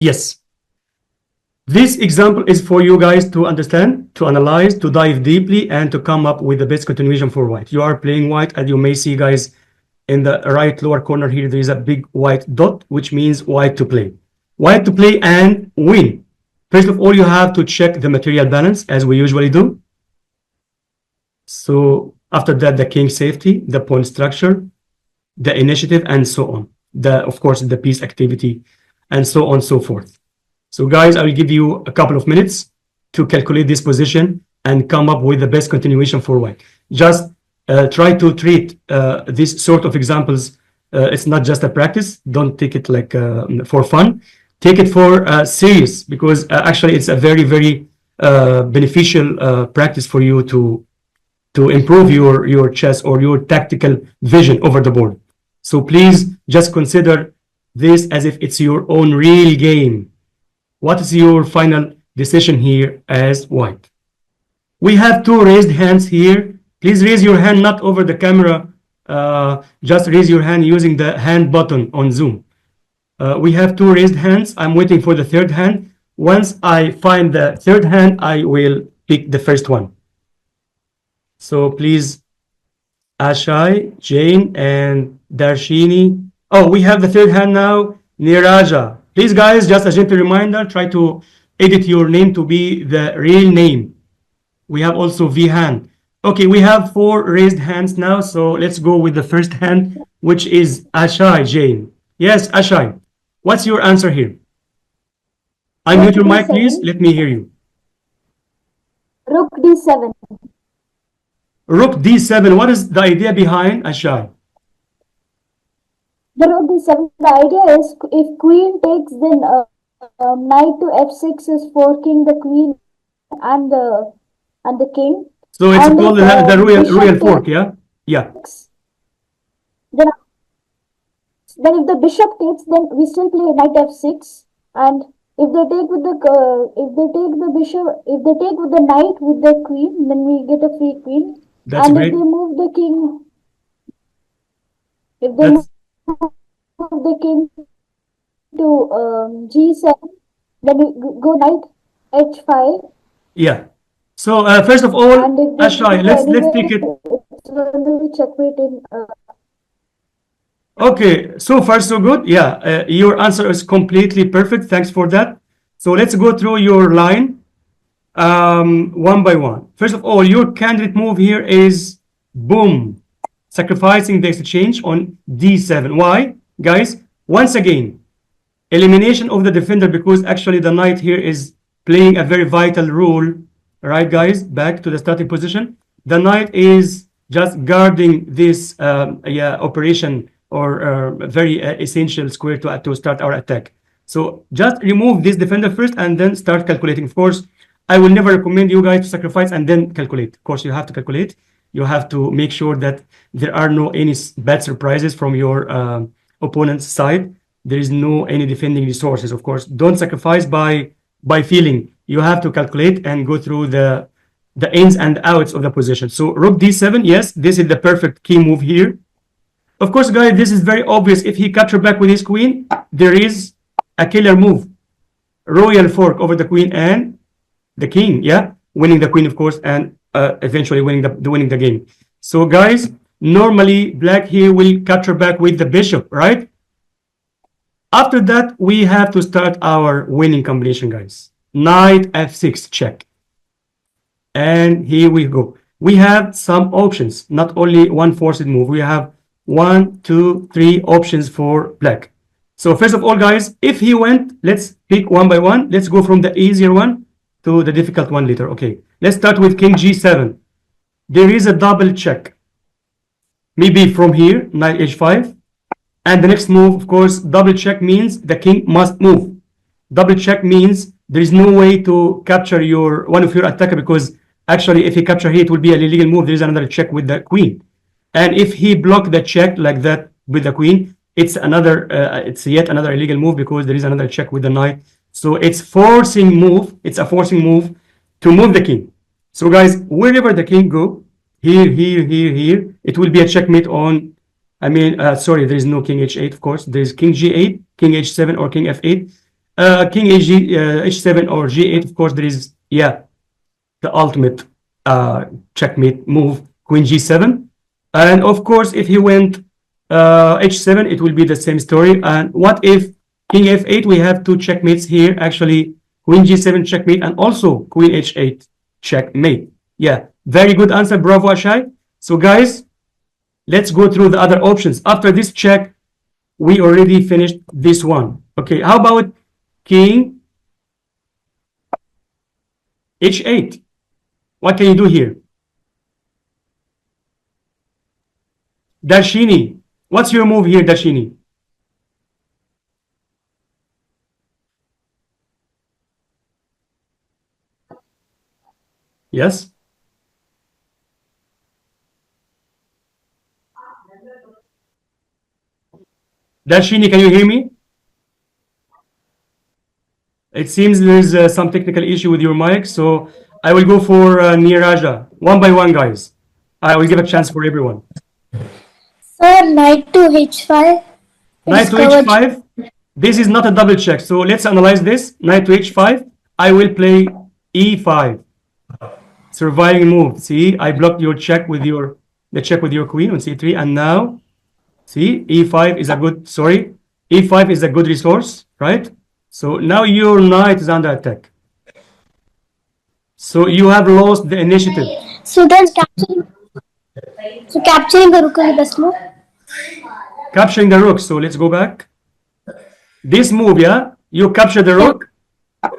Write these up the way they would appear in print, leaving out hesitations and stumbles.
Yes. This example is for you guys to understand, to analyze, to dive deeply, and to come up with the best continuation for white. You are playing white, and you may see, guys, in the right lower corner here, there is a big white dot, which means white to play. White to play and win. First of all, you have to check the material balance, as we usually do. So after that, the king safety, the pawn structure, the initiative, and so on. Of course, the piece activity, and so on and so forth. So guys, I will give you a couple of minutes to calculate this position and come up with the best continuation for white. Just try to treat this sort of examples. It's not just a practice. Don't take it like for fun. Take it for serious, because actually it's a very, very beneficial practice for you to improve your chess or your tactical vision over the board. So please just consider this as if it's your own real game. What is your final decision here as white? We have two raised hands here. Please raise your hand not over the camera. Just raise your hand using the hand button on Zoom. We have two raised hands. I'm waiting for the third hand. Once I find the third hand, I will pick the first one. So please, Ashai, Jane, and Darshini. Oh, we have the third hand now, Niraja. Please, guys, just a gentle reminder, try to edit your name to be the real name. We have also Vihan. Okay, we have four raised hands now, so let's go with the first hand, which is Ashai, Jane. Yes, Ashai, what's your answer here? Unmute your mic, please. Let me hear you. Rook d7. Rook d7. What is the idea behind, Ashai? The rook d7, the idea is if queen takes, then knight to f6 is forking the queen and the king. So it's called the royal fork, yeah? Yeah. Then if the bishop takes, then we still play knight f6, and if they take with the knight with the queen, then we get a free queen. That's and great. If they move the king, move the king to g7, then we go knight h5. Yeah. So first of all, Ashai, let's take it. Checkmate in. Okay, so far so good. Yeah, your answer is completely perfect. Thanks for that. So let's go through your line one by one. First of all, your candidate move here is boom, sacrificing the exchange on d7. Why, guys? Once again, elimination of the defender, because actually the knight here is playing a very vital role. Right, guys, back to the starting position. The knight is just guarding this operation or very essential square to start our attack. So just remove this defender first and then start calculating. Of course, I will never recommend you guys to sacrifice and then calculate. Of course, you have to calculate. You have to make sure that there are no any bad surprises from your opponent's side. There is no any defending resources. Of course, don't sacrifice by feeling. You have to calculate and go through the ins and outs of the position. So rook d7, yes, this is the perfect key move here. Of course, guys, this is very obvious. If he captures back with his queen, there is a killer move. Royal fork over the queen and the king, yeah? Winning the queen, of course, and eventually winning the game. So, guys, normally black here will capture back with the bishop, right? After that, we have to start our winning combination, guys. Knight f6 check. And here we go. We have some options, not only one forced move. We have 1, 2, 3 options for black. So first of all, guys, if he went, let's pick one by one. Let's go from the easier one to the difficult one later. Okay, let's start with king g7. There is a double check. Maybe from here, knight h5. And the next move, of course, double check means the king must move. Double check means there is no way to capture one of your attacker, because actually if he capture here, it will be an illegal move. There is another check with the queen. And if he block the check like that with the queen, it's yet another illegal move, because there is another check with the knight. So it's forcing move. It's a forcing move to move the king. So guys, wherever the king go, here, it will be a checkmate on, sorry, there is no king h8, of course. There is king g8, king h7, or king f8. king h7 or g8. Of course, there is, yeah, the ultimate checkmate move, queen g7. And of course, if he went h7, it will be the same story. And what if king f8? We have two checkmates here, actually, queen g7 checkmate and also queen h8 checkmate. Yeah, very good answer. Bravo, Ashai. So guys, let's go through the other options. After this check, we already finished this one. Okay, how about king h8? What can you do here? Darshini, what's your move here, Darshini? Yes? Darshini, can you hear me? It seems there is some technical issue with your mic, so I will go for Neeraja. One by one, guys. I will give a chance for everyone. Sir, knight to h5. Knight to h5. This is not a double check, so let's analyze this. Knight to h5. I will play e5. Surviving move. See, I blocked your check with your queen on c3, and now, see, e5 is a good. Sorry, e5 is a good resource, right? So now your knight is under attack. So you have lost the initiative. So then capturing the rook is the best move. Capturing the rook. So let's go back. This move, yeah? You capture the rook?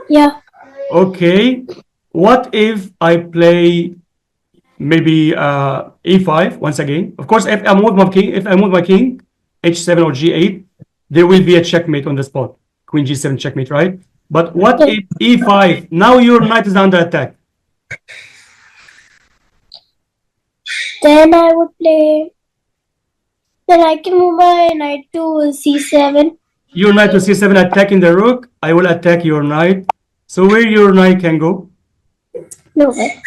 Yeah. Okay. What if I play maybe e5 once again? Of course, if I move my king, h7 or g8, there will be a checkmate on the spot. Queen g7 checkmate, right? But what if e5? Now your knight is under attack. Then I would play. Then I can move my knight to c7. Your knight to c7 attacking the rook. I will attack your knight. So where your knight can go? Nowhere.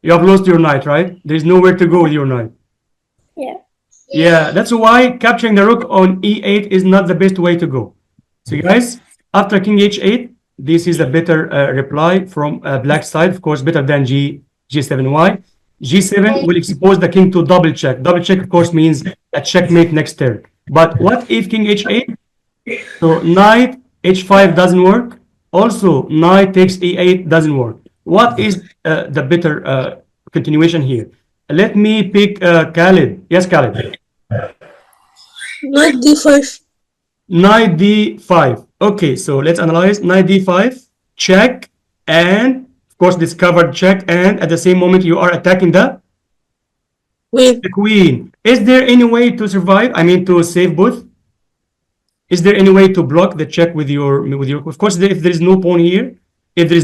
You have lost your knight, right? There's nowhere to go with your knight. Yeah. Yeah, that's why capturing the rook on e8 is not the best way to go. So guys, after king h8, this is a better reply from black side, of course, better than g7. Why? g7 will expose the king to double check. Double check, of course, means a checkmate next turn. But what if king h8? So knight h5 doesn't work. Also, knight takes e8 doesn't work. What is the better continuation here? Let me pick Khalid. Yes, Khalid. Knight d5. Knight d5. Okay, so let's analyze. Knight d5, check, and of course discovered check, and at the same moment you are attacking the queen. Is there any way to survive? I mean, to save both? Is there any way to block the check with your? Of course, if there is no pawn here, there is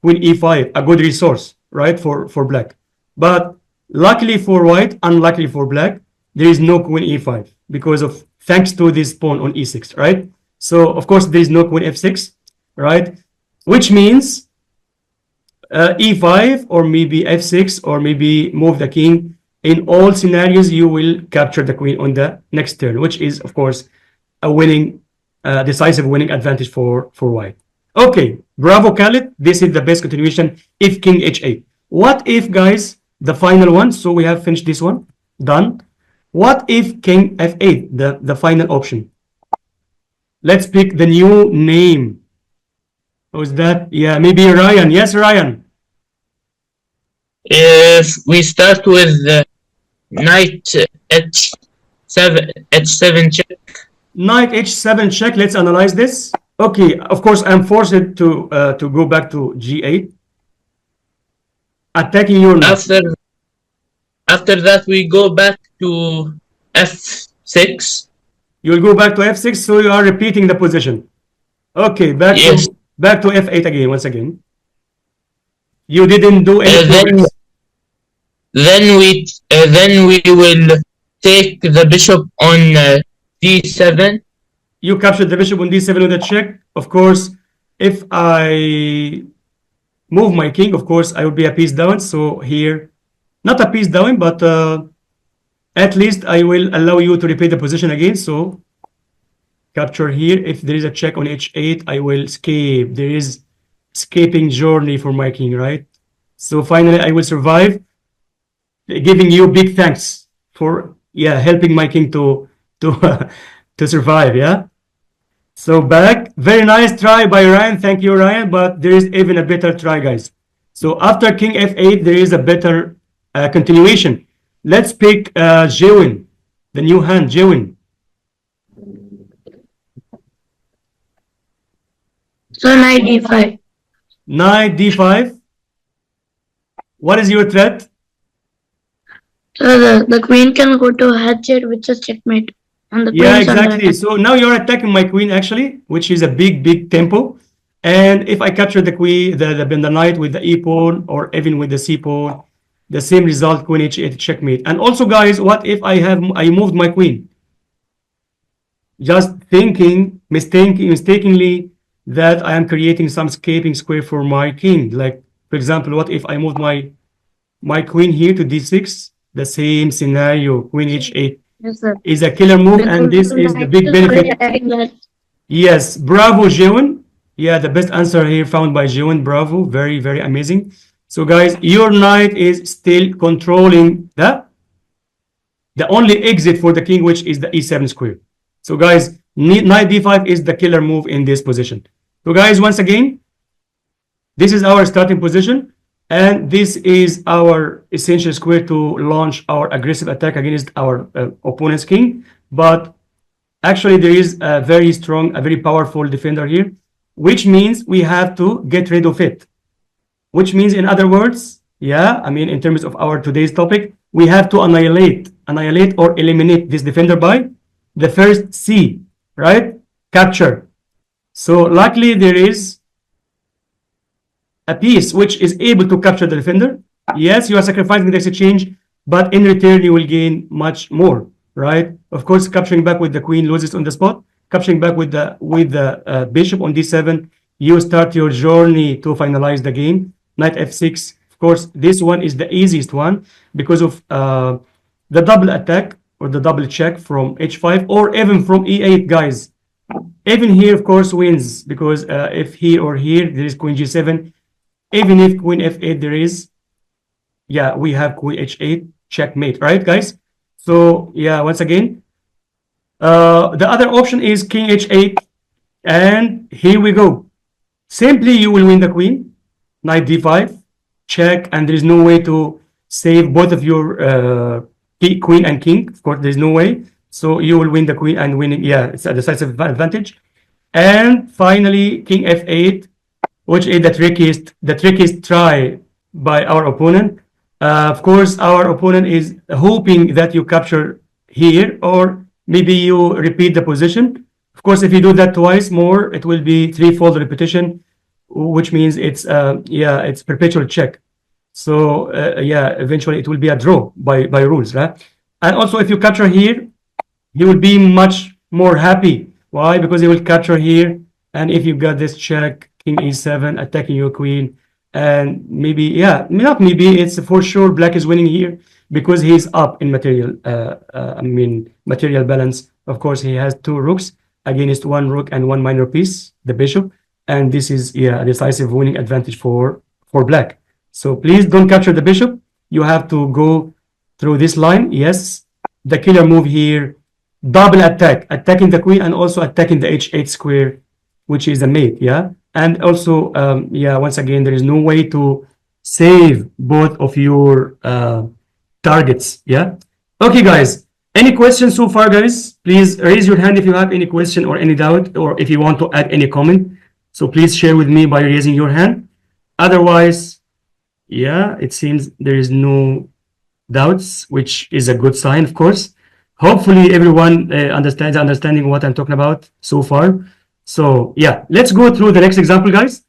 queen e5, a good resource, right, for black. But luckily for white, unluckily for black, there is no queen e5 because of thanks to this pawn on e6, right? So of course there is no queen f6, right? Which means e5 or maybe f6 or maybe move the king. In all scenarios, you will capture the queen on the next turn, which is of course a winning, decisive winning advantage for white. Okay, bravo, Khalid. This is the best continuation if king h8. What if, guys, the final one? So we have finished this one, done. What if king f8, the final option? Let's pick the new name. Who's that? Yeah, maybe Ryan. Yes, Ryan. If we start with knight h7 check. Knight h7 check. Let's analyze this. Okay, of course, I'm forced to go back to g8. Attacking your knight. After that, we go back to f6. You'll go back to f6, so you are repeating the position. Okay, back to f8 again, once again. You didn't do anything. Then we will take the bishop on d7. You captured the bishop on d7 with a check. Of course, if I move my king, of course, I will be a piece down. So here, not a piece down, but at least I will allow you to repeat the position again. So capture here. If there is a check on h8, I will escape. There is escaping journey for my king, right? So finally, I will survive, giving you big thanks for helping my king to to survive. Yeah. So back, very nice try by Ryan. Thank you, Ryan. But there is even a better try, guys. So after king f8, there is a better continuation. Let's pick Jewin, the new hand, Jewin. So knight d5. Knight d5. What is your threat? So the queen can go to h8, which is checkmate. And the queen Yeah, is under exactly. attack. So now you're attacking my queen, actually, which is a big tempo. And if I capture the queen, the knight with the e pawn or even with the c pawn, the same result, queen h8 checkmate. And also, guys, what if I moved my queen? Just thinking mistakenly that I am creating some escaping square for my king. Like, for example, what if I moved my queen here to d6? The same scenario, queen h8 Yes, sir. is a killer move, and this is the big benefit. Yes, bravo, Jewan. Yeah, the best answer here found by Jewan. Bravo, very amazing. So, guys, your knight is still controlling the only exit for the king, which is the e7 square. So, guys, knight d5 is the killer move in this position. So, guys, once again, this is our starting position, and this is our essential square to launch our aggressive attack against our opponent's king. But actually, there is a very strong, a very powerful defender here, which means we have to get rid of it. Which means, in other words, I mean, in terms of our today's topic, we have to annihilate or eliminate this defender by the first C, right? Capture. So luckily, there is a piece which is able to capture the defender. Yes, you are sacrificing this exchange, but in return, you will gain much more, right? Of course, capturing back with the queen loses on the spot. Capturing back with the bishop on d7, you start your journey to finalize the game. Knight f6. Of course, this one is the easiest one because of the double attack or the double check from h5 or even from e8, guys. Even here, of course, wins because if here or here, there is queen g7. Even if queen f8, there is, we have queen h8, checkmate, right, guys? So, once again, the other option is king h8, and here we go. Simply, you will win the queen, knight d5, check, and there is no way to save both of your queen and king. Of course, there is no way. So you will win the queen and winning. It's a decisive advantage. And finally, king f8, which is the trickiest try by our opponent. Of course, our opponent is hoping that you capture here, or maybe you repeat the position. Of course, if you do that twice more, it will be threefold repetition, which means it's perpetual check. So eventually it will be a draw by rules, right? And also, if you capture here, he will be much more happy. Why? Because he will capture here, and if you got this check, king e7, attacking your queen, and maybe, not maybe, it's for sure black is winning here because he's up in material, material balance. Of course, he has two rooks against one rook and one minor piece, the bishop, and this is a decisive winning advantage for black. So please don't capture the bishop. You have to go through this line. Yes, the killer move here, double attack, attacking the queen and also attacking the h8 square, which is a mate, and also, once again, there is no way to save both of your targets, Okay, guys, any questions so far, guys? Please raise your hand if you have any question or any doubt, or if you want to add any comment. So please share with me by raising your hand. Otherwise, it seems there is no doubts, which is a good sign, of course. Hopefully, everyone understanding what I'm talking about so far. So, let's go through the next example, guys.